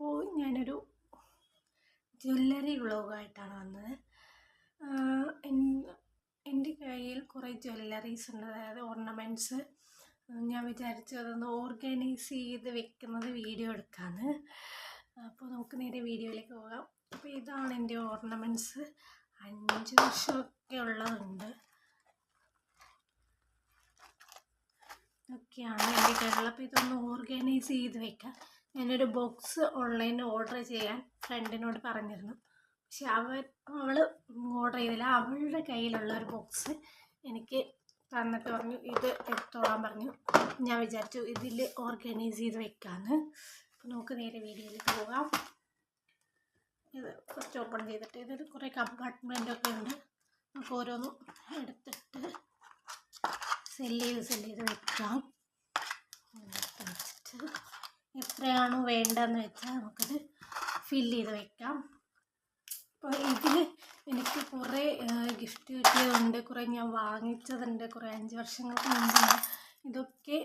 അപ്പോൾ ഞാനൊരു ജ്വല്ലറി വ്ളോഗായിട്ടാണ് വന്നത്. എൻ്റെ കയ്യിൽ കുറേ ജ്വല്ലറീസ് ഉണ്ട്, അതായത് ഓർണമെൻറ്റ്സ്. ഞാൻ വിചാരിച്ചു അതൊന്ന് ഓർഗനൈസ് ചെയ്ത് വെക്കുന്നത് വീഡിയോ എടുക്കാമെന്ന്. അപ്പോൾ നമുക്ക് നേരെ വീഡിയോയിലേക്ക് പോകാം. അപ്പോൾ ഇതാണ് എൻ്റെ ഓർണമെൻറ്റ്സ്. 5 വർഷമൊക്കെ ഉള്ളതുണ്ട്. ഇതൊക്കെയാണ് എൻ്റെ കയ്യിലുള്ള. അപ്പോൾ ഇതൊന്ന് ഓർഗനൈസ് ചെയ്ത് വെക്കാം. ഞാനൊരു ബോക്സ് ഓൺലൈനിൽ ഓർഡർ ചെയ്യാൻ ഫ്രണ്ടിനോട് പറഞ്ഞിരുന്നു, പക്ഷെ അവൾ ഓർഡർ ചെയ്തില്ല. അവളുടെ കയ്യിലുള്ള ഒരു ബോക്സ് എനിക്ക് തന്നിട്ട് പറഞ്ഞു ഇത് എടുത്തോളാൻ പറഞ്ഞു. ഞാൻ വിചാരിച്ചു ഇതിൽ ഓർഗനൈസ് ചെയ്ത് വെക്കാമെന്ന്. അപ്പോൾ നമുക്ക് നേരെ വീഡിയോയിലേക്ക് പോകാം. ഇത് ഫസ്റ്റ് ഓപ്പൺ ചെയ്തിട്ട് ഇതിൽ കുറേ കമ്പാർട്ട്മെൻറ്റൊക്കെ ഉണ്ട്. നമുക്ക് ഓരോന്നും എടുത്തിട്ട് സെല്ല് ചെയ്ത് വെക്കാം. വെച്ചിട്ട് എത്രയാണോ വേണ്ടതെന്ന് വെച്ചാൽ നമുക്കത് ഫില്ല് ചെയ്ത് വെക്കാം. അപ്പോൾ ഇതിൽ എനിക്ക് കുറേ ഗിഫ്റ്റ് കിട്ടിയതുണ്ട്, കുറേ ഞാൻ വാങ്ങിച്ചതുണ്ട്, കുറേ 5 വർഷങ്ങൾക്ക് മുമ്പാണ്. ഇതൊക്കെ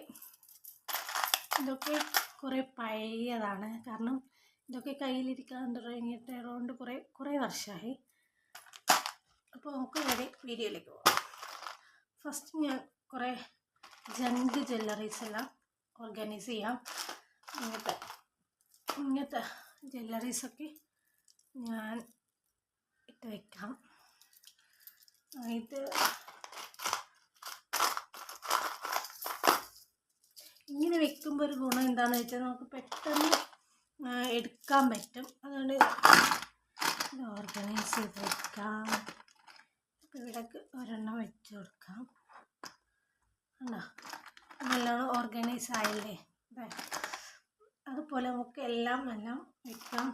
കുറേ പഴയതാണ്, കാരണം ഇതൊക്കെ കയ്യിലിരിക്കാൻ തുടങ്ങിയിട്ടുള്ളതുകൊണ്ട് കുറേ വർഷമായി. അപ്പോൾ നമുക്ക് നേരെ വീഡിയോയിലേക്ക് പോകാം. ഫസ്റ്റ് ഞാൻ കുറേ ജങ്ക് ജ്വല്ലറീസ് എല്ലാം ഓർഗനൈസ് ചെയ്യാം. ഇങ്ങനത്തെ ജ്വല്ലറീസൊക്കെ ഞാൻ ഇട്ട് വെക്കാം. ഇത് ഇങ്ങനെ വെക്കുമ്പോൾ ഒരു ഗുണം എന്താണെന്ന് വെച്ചാൽ നമുക്ക് പെട്ടെന്ന് എടുക്കാൻ പറ്റും. അതുകൊണ്ട് ഇത് ഓർഗനൈസ് ചെയ്ത് വെക്കാം. അപ്പോൾ ഇവിടേക്ക് ഒരെണ്ണം വെച്ച് കൊടുക്കാം. അല്ല, നല്ലോണം ഓർഗനൈസ് ആയില്ലേ? അതുപോലെ നമുക്ക് എല്ലാം വെക്കാം.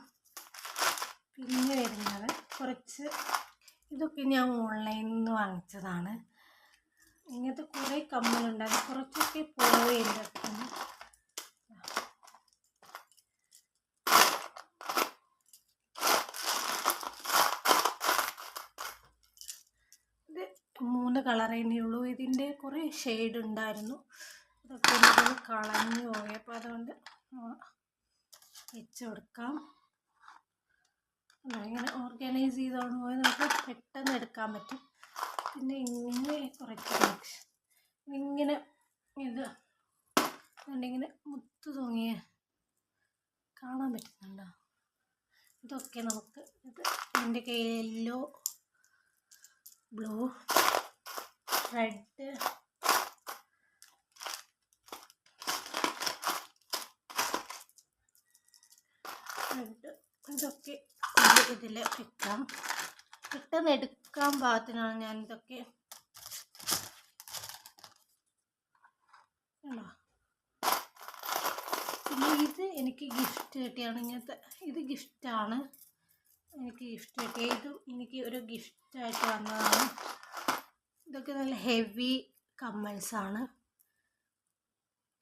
പിന്നെ വരുന്നത് കുറച്ച്, ഇതൊക്കെ ഞാൻ ഓൺലൈനിൽ നിന്ന് വാങ്ങിച്ചതാണ്. ഇങ്ങനത്തെ കുറേ കമ്മലുണ്ടായിരുന്നു, കുറച്ചൊക്കെ പോയി എൻ്റെ അടുത്ത്. ഇത് 3 കളറേ ഉള്ളൂ. ഇതിൻ്റെ കുറേ ഷെയ്ഡ് ഉണ്ടായിരുന്നു, ഇതൊക്കെ ഇതിൽ കളഞ്ഞു പോയി. അപ്പോൾ അതുകൊണ്ട് വെച്ച് കൊടുക്കാം. ഇങ്ങനെ ഓർഗനൈസ് ചെയ്തോണ്ട് പോയി നമുക്ക് പെട്ടെന്ന് എടുക്കാൻ പറ്റും. പിന്നെ ഇങ്ങനെ കുറച്ച് ഇങ്ങനെ ഇങ്ങനെ മുത്ത് തൂങ്ങിയ കാണാൻ പറ്റുന്നുണ്ടോ? ഇതൊക്കെ നമുക്ക് എൻ്റെ കയ്യിൽ യെല്ലോ, ബ്ലൂ, റെഡ്, ഇതൊക്കെ ഇതിൽ വെക്കാം. പെട്ടെന്ന് എടുക്കാൻ പാകത്തിനാണ് ഞാൻ ഇതൊക്കെ. പിന്നെ ഇത് എനിക്ക് ഗിഫ്റ്റ് കിട്ടിയാണ്. ഇങ്ങനത്തെ ഇത് ഗിഫ്റ്റാണ്, എനിക്ക് ഗിഫ്റ്റ് കിട്ടിയ. ഇതും എനിക്ക് ഒരു ഗിഫ്റ്റായിട്ട് വന്നതാണ്. ഇതൊക്കെ നല്ല ഹെവി കമ്മൽസാണ്,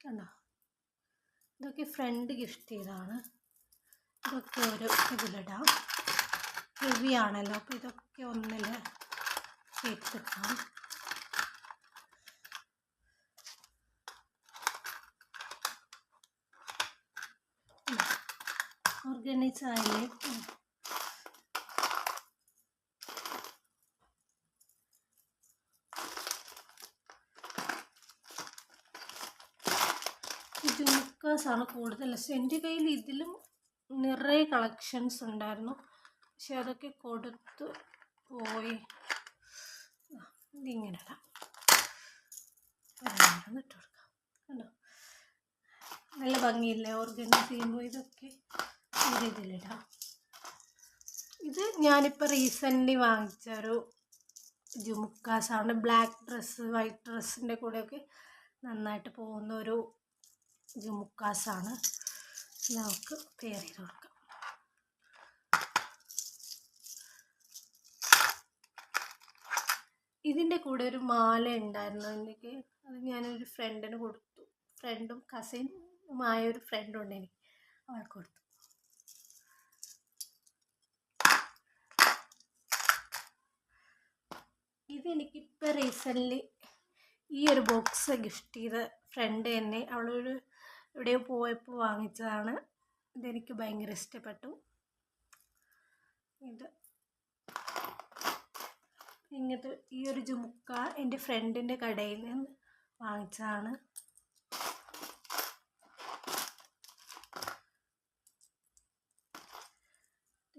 കണ്ടോ? ഇതൊക്കെ ഫ്രണ്ട് ഗിഫ്റ്റ് ചെയ്തതാണ്. ഇതൊക്കെ ഒരു ഇതിലിടാം, ഹെവി ആണല്ലോ. അപ്പോൾ ഇതൊക്കെ ഒന്നിൽ ചേർത്തിട്ടാം. ഓർഗനൈസ് ആയില്ലേ? ജുംക്കാസാണ് കൂടുതൽ. എൻ്റെ കയ്യിൽ ഇതിലും നിറയെ കളക്ഷൻസ് ഉണ്ടായിരുന്നു, പക്ഷെ അതൊക്കെ കൊടുത്തു പോയി. ഇതിങ്ങനെ ഇടാം, ഇട്ട് കൊടുക്കാം. കണ്ടോ, നല്ല ഭംഗിയില്ലേ ഓർഗനൈസ് ചെയ്യുമ്പോൾ? ഇതൊക്കെ ഇതിലിടാം. ഇത് ഞാനിപ്പോൾ റീസെൻ്റ്ലി വാങ്ങിച്ച ഒരു ജുംക്കാസാണ്. ബ്ലാക്ക് ഡ്രസ്സ്, വൈറ്റ് ഡ്രസ്സിൻ്റെ കൂടെയൊക്കെ നന്നായിട്ട് പോകുന്ന ഒരു ജുംക്കാസാണ്. നമുക്ക് പെയർ ചെയ്ത് കൊടുക്കാം. ഇതിൻ്റെ കൂടെ ഒരു മാല ഉണ്ടായിരുന്നു എനിക്ക്, അത് ഞാനൊരു ഫ്രണ്ടിന് കൊടുത്തു. ഫ്രണ്ടും കസിനുമായ ഒരു ഫ്രണ്ടുണ്ട് എനിക്ക്, അവൾക്ക് കൊടുത്തു. ഇതെനിക്കിപ്പോൾ റീസെൻ്റ്ലി ഈ ഒരു ബോക്സ് ഗിഫ്റ്റ് ചെയ്ത ഫ്രണ്ട് തന്നെ, അവളൊരു എവിടെയോ പോയപ്പോൾ വാങ്ങിച്ചതാണ്. ഇതെനിക്ക് ഭയങ്കര ഇഷ്ടപ്പെട്ടു. ഇത് ഇങ്ങനത്തെ ഈ ഒരു ജുമുക്ക എൻ്റെ ഫ്രണ്ടിൻ്റെ കടയിൽ നിന്ന് വാങ്ങിച്ചതാണ്.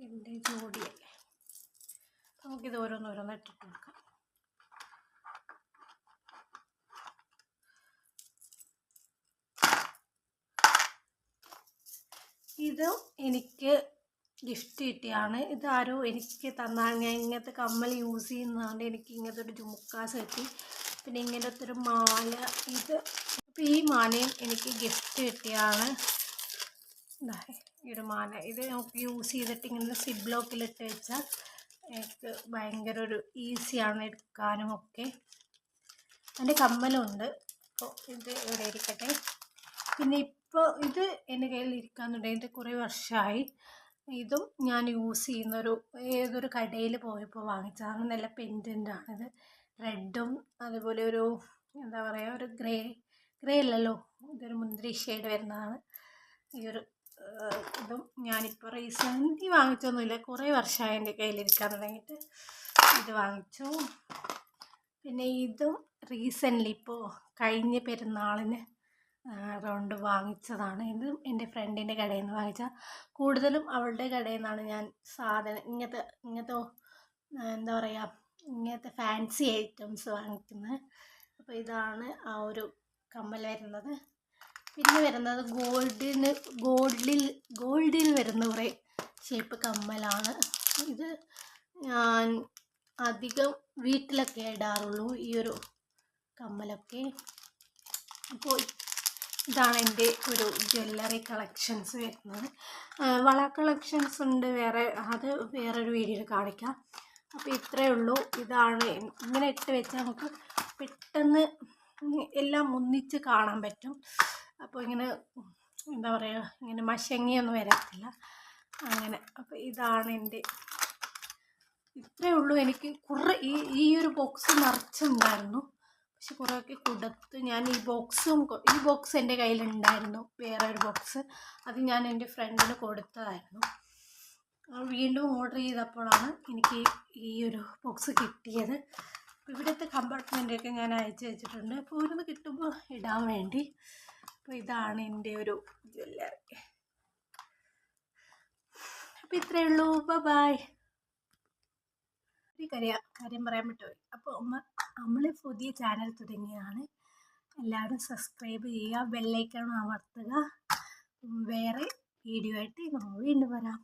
എൻ്റെ ജോഡിയല്ലേ, നമുക്കിത് ഓരോന്നോരോന്ന് ഇട്ടിട്ട് കൊടുക്കാം. ഇത് എനിക്ക് ഗിഫ്റ്റ് കിട്ടിയാണ്. ഇതാരോ എനിക്ക് തന്നാണ്. ഞാൻ ഇങ്ങനത്തെ കമ്മൽ യൂസ് ചെയ്യുന്നതുകൊണ്ട് എനിക്ക് ഇങ്ങനത്തെ ഒരു ജുമുക്ക സെറ്റ്, പിന്നെ ഇങ്ങനത്തെ ഒരു മാല. അപ്പോൾ ഈ മാലയും എനിക്ക് ഗിഫ്റ്റ് കിട്ടിയാണ്. ഈ ഒരു മാല ഇത് നമുക്ക് യൂസ് ചെയ്തിട്ട് ഇങ്ങനെ സിബ് ബ്ലോക്കിലിട്ട് വെച്ചാൽ എനിക്ക് ഭയങ്കര ഒരു ഈസിയാണ് എടുക്കാനും ഒക്കെ. അതിൻ്റെ കമ്മലുണ്ട്. അപ്പോൾ ഇത് ഇവിടെ ഇരിക്കട്ടെ. പിന്നെ ഇപ്പോൾ ഇത് എൻ്റെ കയ്യിൽ ഇരിക്കാൻ തുടങ്ങിയിട്ട് കുറേ വർഷമായി. ഇതും ഞാൻ യൂസ് ചെയ്യുന്നൊരു ഏതൊരു കടയിൽ പോയപ്പോൾ വാങ്ങിച്ചതാണ്. നല്ല പെൻഡൻ്റാണിത്. റെഡും അതുപോലെ ഒരു എന്താ പറയുക, ഒരു ഗ്രേ അല്ലല്ലോ, ഇതൊരു മുന്തിരി ഷെയ്ഡ് വരുന്നതാണ്. ഈ ഒരു ഇതും ഞാനിപ്പോൾ റീസെൻ്റ്ലി വാങ്ങിച്ചൊന്നുമില്ല, കുറേ വർഷമായി എൻ്റെ കയ്യിലിരിക്കാൻ തുടങ്ങിയിട്ട്. ഇത് വാങ്ങിച്ചു. പിന്നെ ഇതും റീസെൻ്റ്ലി ഇപ്പോൾ കഴിഞ്ഞ പെരുന്നാളിന് റൗണ്ട് വാങ്ങിച്ചതാണ്. ഇത് എൻ്റെ ഫ്രണ്ടിൻ്റെ കടയിൽ നിന്ന് വാങ്ങിച്ച, കൂടുതലും അവളുടെ കടയിൽ നിന്നാണ് ഞാൻ സാധനം ഇങ്ങനത്തെ എന്താ പറയുക, ഇങ്ങനത്തെ ഫാൻസി ഐറ്റംസ് വാങ്ങിക്കുന്നത്. അപ്പോൾ ഇതാണ് ആ ഒരു കമ്മൽ വരുന്നത്. പിന്നെ വരുന്നത് ഗോൾഡിൽ വരുന്ന കുറേ ഷേപ്പ് കമ്മലാണ്. ഇത് ഞാൻ അധികം വീട്ടിലൊക്കെ ഇടാറുള്ളൂ ഈ ഒരു കമ്മലൊക്കെ. അപ്പോൾ ഇതാണ് എൻ്റെ ഒരു ജ്വല്ലറി കളക്ഷൻസ് വരുന്നത്. വള കളക്ഷൻസ് ഉണ്ട് വേറെ, അത് വേറൊരു വീഡിയോയിൽ കാണിക്കാം. അപ്പോൾ ഇത്രയേ ഉള്ളൂ. ഇതാണ് ഇങ്ങനെ ഇട്ട് വെച്ചാൽ നമുക്ക് പെട്ടെന്ന് എല്ലാം ഒന്നിച്ച് കാണാൻ പറ്റും. അപ്പോൾ ഇങ്ങനെ എന്താ പറയുക, ഇങ്ങനെ മശങ്ങിയൊന്നും വരത്തില്ല അങ്ങനെ. അപ്പോൾ ഇതാണ് എൻ്റെ, ഇത്രയേ ഉള്ളൂ. എനിക്ക് കുറേ ഈ ഒരു ബോക്സ് നിറച്ചുണ്ടായിരുന്നു, പക്ഷെ കുറേയൊക്കെ കൊടുത്ത് ഞാൻ ഈ ബോക്സ് എൻ്റെ കയ്യിലുണ്ടായിരുന്നു, വേറെ ഒരു ബോക്സ്. അത് ഞാൻ എൻ്റെ ഫ്രണ്ടിന് കൊടുത്തതായിരുന്നു. വീണ്ടും ഓർഡർ ചെയ്തപ്പോഴാണ് എനിക്ക് ഈ ഒരു ബോക്സ് കിട്ടിയത്. ഇവിടുത്തെ കമ്പാർട്ട്മെൻറ്റൊക്കെ ഞാൻ അയച്ചു വെച്ചിട്ടുണ്ട്, അപ്പോൾ ഇവിടുന്ന് കിട്ടുമ്പോൾ ഇടാൻ വേണ്ടി. അപ്പോൾ ഇതാണ് എൻ്റെ ഒരു ജ്വല്ലറി. അപ്പോൾ ഇത്രയേ ഉള്ളൂ. ബൈ. ഒരു കാര്യം പറയാൻ പറ്റുമോ? അപ്പോൾ നമ്മൾ പുതിയ ചാനൽ തുടങ്ങിയതാണ്. എല്ലാവരും സബ്സ്ക്രൈബ് ചെയ്യുക, ബെല്ലൈക്കൺ അമർത്തുക. വേറെ വീഡിയോ ആയിട്ട് വീണ്ടും വരാം.